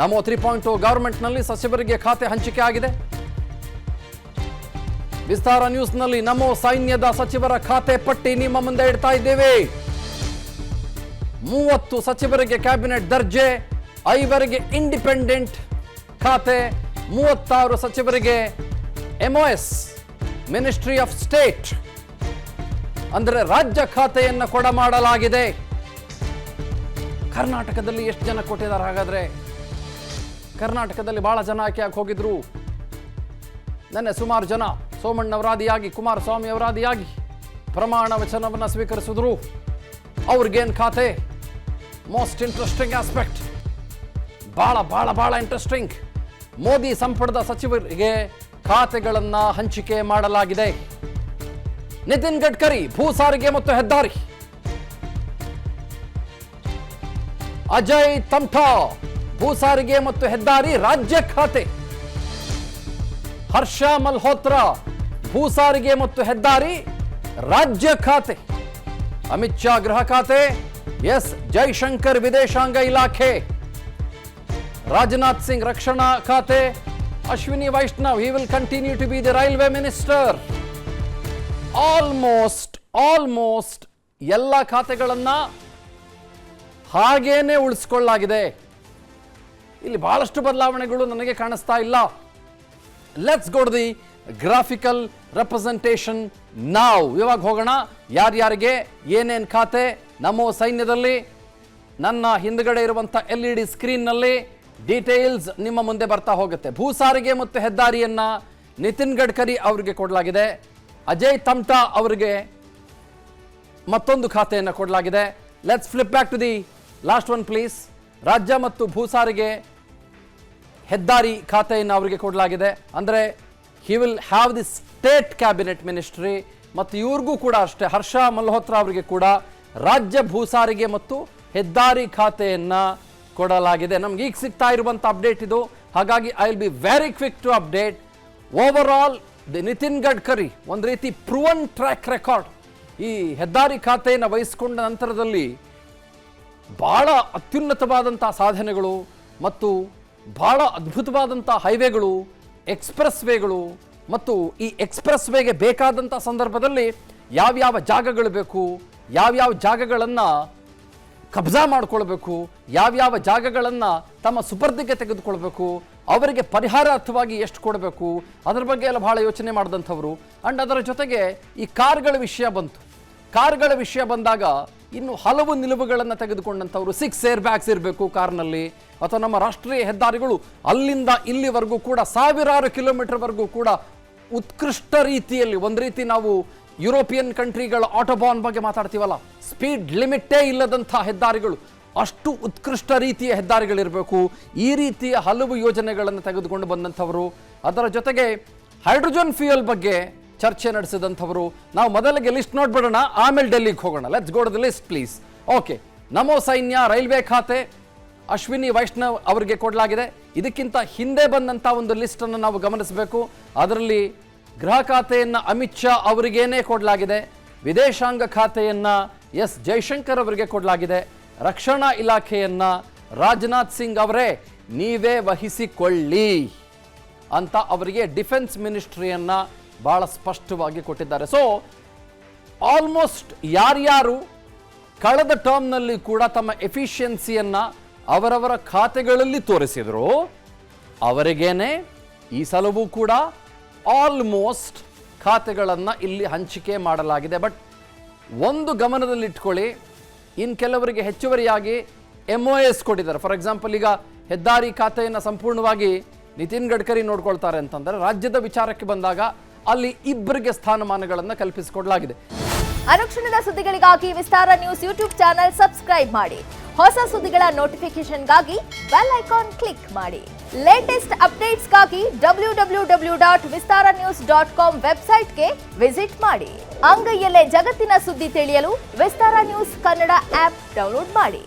ನಮೋ 3.0 ಗವರ್ಮೆಂಟ್ನಲ್ಲಿ ಸಚಿವರಿಗೆ ಖಾತೆ ಹಂಚಿಕೆ ಆಗಿದೆ. ವಿಸ್ತಾರ ನ್ಯೂಸ್ನಲ್ಲಿ ನಮೋ ಸೈನ್ಯದ ಸಚಿವರ ಖಾತೆ ಪಟ್ಟಿ ನಿಮ್ಮ ಮುಂದೆ ಇಡ್ತಾ ಇದ್ದೇವೆ. 30 ಸಚಿವರಿಗೆ ಕ್ಯಾಬಿನೆಟ್ ದರ್ಜೆ, 5 ಇಂಡಿಪೆಂಡೆಂಟ್ ಖಾತೆ, 36 ಸಚಿವರಿಗೆ MOS ಮಿನಿಸ್ಟ್ರಿ ಆಫ್ ಸ್ಟೇಟ್ ಅಂದರೆ ರಾಜ್ಯ ಖಾತೆಯನ್ನು ಕೊಡಮಾಡಲಾಗಿದೆ. ಕರ್ನಾಟಕದಲ್ಲಿ ಎಷ್ಟು ಜನ ಕೊಟ್ಟಿದ್ದಾರೆ? ಹಾಗಾದ್ರೆ ಕರ್ನಾಟಕದಲ್ಲಿ ಬಹಳ ಜನ ಆಯ್ಕೆ ಹೋಗಿದ್ರು. ನೆನ್ನೆ ಸುಮಾರು ಜನ ಸೋಮಣ್ಣವರಾದಿಯಾಗಿ, ಕುಮಾರಸ್ವಾಮಿ ಅವರಾದಿಯಾಗಿ ಪ್ರಮಾಣ ವಚನವನ್ನು ಸ್ವೀಕರಿಸಿದ್ರು. ಅವ್ರಿಗೇನು ಖಾತೆ? ಮೋಸ್ಟ್ ಇಂಟ್ರೆಸ್ಟಿಂಗ್ ಆಸ್ಪೆಕ್ಟ್, ಬಹಳ ಇಂಟ್ರೆಸ್ಟಿಂಗ್. ಮೋದಿ ಸಂಪುಟದ ಸಚಿವರಿಗೆ ಖಾತೆಗಳನ್ನ ಹಂಚಿಕೆ ಮಾಡಲಾಗಿದೆ. ನಿತಿನ್ ಗಡ್ಕರಿ ಭೂ ಸಾರಿಗೆ ಮತ್ತು ಹೆದ್ದಾರಿ, ಅಜಯ್ ತಮ್ಟಾ ಭೂ ಸಾರಿಗೆ ಮತ್ತು ಹೆದ್ದಾರಿ ರಾಜ್ಯ ಖಾತೆ, ಹರ್ಷ ಮಲ್ಹೋತ್ರಾ ಭೂ ಸಾರಿಗೆ ಮತ್ತು ಹೆದ್ದಾರಿ ರಾಜ್ಯ ಖಾತೆ, ಅಮಿತ್ ಶಾ ಗೃಹ ಖಾತೆ, ಎಸ್ ಜೈಶಂಕರ್ ವಿದೇಶಾಂಗ ಇಲಾಖೆ, ರಾಜನಾಥ್ ಸಿಂಗ್ ರಕ್ಷಣಾ ಖಾತೆ, Ashwini Vaishnaw he will continue to be the railway minister. Almost ಎಲ್ಲ ಖಾತೆಗಳನ್ನ ಹಾಗೇನೆ ಉಳಿಸಿಕೊಳ್ಳಲಾಗಿದೆ. ಇಲ್ಲಿ ಬಹಳಷ್ಟು ಬದಲಾವಣೆಗಳು ನನಗೆ ಕಾಣಿಸ್ತಾ ಇಲ್ಲ. Let's go to the graphical representation ನಾವ್. ಇವಾಗ ಹೋಗೋಣ ಯಾರ್ಯಾರಿಗೆ ಏನೇನು ಖಾತೆ. ನಮೋ ಸೈನ್ಯದಲ್ಲಿ ನನ್ನ ಹಿಂದ್ಗಡೆ ಇರುವಂಥ LED ಸ್ಕ್ರೀನ್ನಲ್ಲಿ ಡೀಟೇಲ್ಸ್ ನಿಮ್ಮ ಮುಂದೆ ಬರ್ತಾ ಹೋಗುತ್ತೆ. ಭೂ ಸಾರಿಗೆ ಮತ್ತು ಹೆದ್ದಾರಿಯನ್ನ ನಿತಿನ್ ಗಡ್ಕರಿ ಅವರಿಗೆ ಕೊಡಲಾಗಿದೆ. ಅಜಯ್ ತಮ್ಟಾ ಅವರಿಗೆ ಮತ್ತೊಂದು ಖಾತೆಯನ್ನು ಕೊಡಲಾಗಿದೆ. Let's flip back to the last one please. ರಾಜ್ಯ ಮತ್ತು ಭೂ ಸಾರಿಗೆ ಹೆದ್ದಾರಿ ಖಾತೆಯನ್ನು ಅವರಿಗೆ ಕೊಡಲಾಗಿದೆ. ಅಂದರೆ he will have the state cabinet ministry. ಮತ್ತು ಇವ್ರಿಗೂ ಕೂಡ ಅಷ್ಟೇ, ಹರ್ಷ ಮಲ್ಹೋತ್ರಾ ಅವರಿಗೆ ಕೂಡ ರಾಜ್ಯ ಭೂ ಸಾರಿಗೆ ಮತ್ತು ಹೆದ್ದಾರಿ ಖಾತೆಯನ್ನ ಕೊಡಲಾಗಿದೆ. ನಮ್ಗೆ ಈಗ ಸಿಗ್ತಾ ಇರುವಂಥ ಅಪ್ಡೇಟ್ ಇದು. ಹಾಗಾಗಿ I will be very quick to update. Overall the Nitin Gadkari ಒಂದು ರೀತಿ ಪ್ರೂವನ್ ಟ್ರ್ಯಾಕ್ ರೆಕಾರ್ಡ್. ಈ ಹೆದ್ದಾರಿ ಖಾತೆಯನ್ನು ವಹಿಸಿಕೊಂಡ ನಂತರದಲ್ಲಿ ಬಹಳ ಅತ್ಯುನ್ನತವಾದಂಥ ಸಾಧನೆಗಳು ಮತ್ತು ಬಹಳ ಅದ್ಭುತವಾದಂಥ ಹೈವೇಗಳು, ಎಕ್ಸ್ಪ್ರೆಸ್ ವೇಗಳು, ಮತ್ತು ಈ ಎಕ್ಸ್ಪ್ರೆಸ್ ವೇಗೆ ಬೇಕಾದಂಥ ಸಂದರ್ಭದಲ್ಲಿ ಯಾವ್ಯಾವ ಜಾಗಗಳು ಬೇಕು, ಯಾವ್ಯಾವ ಜಾಗಗಳನ್ನು ಕಬ್ಜಾ ಮಾಡಿಕೊಳ್ಬೇಕು, ಯಾವ್ಯಾವ ಜಾಗಗಳನ್ನು ತಮ್ಮ ಸುಪರ್ದಿಗೆ ತೆಗೆದುಕೊಳ್ಬೇಕು, ಅವರಿಗೆ ಪರಿಹಾರಾರ್ಥವಾಗಿ ಎಷ್ಟು ಕೊಡಬೇಕು, ಅದರ ಬಗ್ಗೆ ಎಲ್ಲ ಬಹಳ ಯೋಚನೆ ಮಾಡಿದಂಥವ್ರು. ಆ್ಯಂಡ್ ಅದರ ಜೊತೆಗೆ ಈ ಕಾರ್ಗಳ ವಿಷಯ ಬಂತು. ಕಾರ್ಗಳ ವಿಷಯ ಬಂದಾಗ ಇನ್ನು ಹಲವು ನಿಲುವುಗಳನ್ನು ತೆಗೆದುಕೊಂಡಂಥವ್ರು. 6 ಏರ್ ಬ್ಯಾಗ್ಸ್ ಇರಬೇಕು ಕಾರ್ನಲ್ಲಿ, ಅಥವಾ ನಮ್ಮ ರಾಷ್ಟ್ರೀಯ ಹೆದ್ದಾರಿಗಳು ಅಲ್ಲಿಂದ ಇಲ್ಲಿವರೆಗೂ ಕೂಡ ಸಾವಿರಾರು ಕಿಲೋಮೀಟರ್ವರೆಗೂ ಕೂಡ ಉತ್ಕೃಷ್ಟ ರೀತಿಯಲ್ಲಿ, ಒಂದು ರೀತಿ ನಾವು ಯುರೋಪಿಯನ್ ಕಂಟ್ರಿಗಳ ಆಟೋಬಾನ್ ಬಗ್ಗೆ ಮಾತಾಡ್ತೀವಲ್ಲ, ಸ್ಪೀಡ್ ಲಿಮಿಟೇ ಇಲ್ಲದಂಥ ಹೆದ್ದಾರಿಗಳು, ಅಷ್ಟು ಉತ್ಕೃಷ್ಟ ರೀತಿಯ ಹೆದ್ದಾರಿಗಳಿರಬೇಕು. ಈ ರೀತಿಯ ಹಲವು ಯೋಜನೆಗಳನ್ನು ತೆಗೆದುಕೊಂಡು ಬಂದಂಥವರು. ಅದರ ಜೊತೆಗೆ ಹೈಡ್ರೋಜನ್ ಫ್ಯೂಯಲ್ ಬಗ್ಗೆ ಚರ್ಚೆ ನಡೆಸಿದಂಥವರು. ನಾವು ಮೊದಲಿಗೆ ಲಿಸ್ಟ್ ನೋಡ್ಬಿಡೋಣ, ಆಮೇಲೆ ಡೆಲ್ಲಿಗೆ ಹೋಗೋಣ. Let's go to the list please. Okay, ನಮೋ ಸೈನ್ಯ ರೈಲ್ವೆ ಖಾತೆ ಅಶ್ವಿನಿ ವೈಷ್ಣವ್ ಅವರಿಗೆ ಕೊಡಲಾಗಿದೆ. ಇದಕ್ಕಿಂತ ಹಿಂದೆ ಬಂದಂಥ ಒಂದು ಲಿಸ್ಟನ್ನು ನಾವು ಗಮನಿಸಬೇಕು. ಅದರಲ್ಲಿ ಗೃಹ ಖಾತೆಯನ್ನು ಅಮಿತ್ ಶಾ ಅವರಿಗೇನೆ ಕೊಡಲಾಗಿದೆ. ವಿದೇಶಾಂಗ ಖಾತೆಯನ್ನು ಎಸ್ ಜೈಶಂಕರ್ ಅವರಿಗೆ ಕೊಡಲಾಗಿದೆ. ರಕ್ಷಣಾ ಇಲಾಖೆಯನ್ನು ರಾಜನಾಥ್ ಸಿಂಗ್ ಅವರೇ ನೀವೇ ವಹಿಸಿಕೊಳ್ಳಿ ಅಂತ ಅವರಿಗೆ ಡಿಫೆನ್ಸ್ ಮಿನಿಸ್ಟ್ರಿಯನ್ನು ಬಹಳ ಸ್ಪಷ್ಟವಾಗಿ ಕೊಟ್ಟಿದ್ದಾರೆ. ಸೊ ಆಲ್ಮೋಸ್ಟ್ ಯಾರ್ಯಾರು ಕಳೆದ ಟರ್ಮ್ನಲ್ಲಿ ಕೂಡ ತಮ್ಮ ಎಫಿಷಿಯನ್ಸಿಯನ್ನು ಅವರವರ ಖಾತೆಗಳಲ್ಲಿ ತೋರಿಸಿದ್ರು, ಅವರಿಗೇನೆ ಈ ಸಲವೂ ಕೂಡ ಆಲ್ಮೋಸ್ಟ್ ಖಾತೆಗಳನ್ನು ಇಲ್ಲಿ ಹಂಚಿಕೆ ಮಾಡಲಾಗಿದೆ. ಬಟ್ ಒಂದು ಗಮನದಲ್ಲಿಟ್ಕೊಳ್ಳಿ, ಇನ್ನು ಕೆಲವರಿಗೆ ಹೆಚ್ಚುವರಿಯಾಗಿ MOS ಕೊಟ್ಟಿದ್ದಾರೆ. ಫಾರ್ ಎಕ್ಸಾಂಪಲ್, ಈಗ ಹೆದ್ದಾರಿ ಖಾತೆಯನ್ನು ಸಂಪೂರ್ಣವಾಗಿ ನಿತಿನ್ ಗಡ್ಕರಿ ನೋಡ್ಕೊಳ್ತಾರೆ ಅಂತಂದರೆ, ರಾಜ್ಯದ ವಿಚಾರಕ್ಕೆ ಬಂದಾಗ ಅಲ್ಲಿ ಇಬ್ಬರಿಗೆ ಸ್ಥಾನಮಾನಗಳನ್ನು ಕಲ್ಪಿಸಿಕೊಡಲಾಗಿದೆ. ಅನುಕ್ಷಣದ ಸುದ್ದಿಗಳಿಗಾಗಿ ವಿಸ್ತಾರ ನ್ಯೂಸ್ ಯೂಟ್ಯೂಬ್ ಚಾನೆಲ್ ಸಬ್ಸ್ಕ್ರೈಬ್ ಮಾಡಿ. ಹೊಸ ಸುದ್ದಿಗಳ ನೋಟಿಫಿಕೇಶನ್ಗಾಗಿ ಬೆಲ್ ಐಕಾನ್ ಕ್ಲಿಕ್ ಮಾಡಿ. ಲೇಟೆಸ್ಟ್ ಅಪ್ಡೇಟ್ಸ್ಗಾಗಿ www.vistaranews.com ವೆಬ್ಸೈಟ್ಗೆ ವಿಸಿಟ್ ಮಾಡಿ. ಅಂಗೈಯಲ್ಲೇ ಜಗತ್ತಿನ ಸುದ್ದಿ ತಿಳಿಯಲು ವಿಸ್ತಾರ ನ್ಯೂಸ್ ಕನ್ನಡ ಆಪ್ ಡೌನ್ಲೋಡ್ ಮಾಡಿ.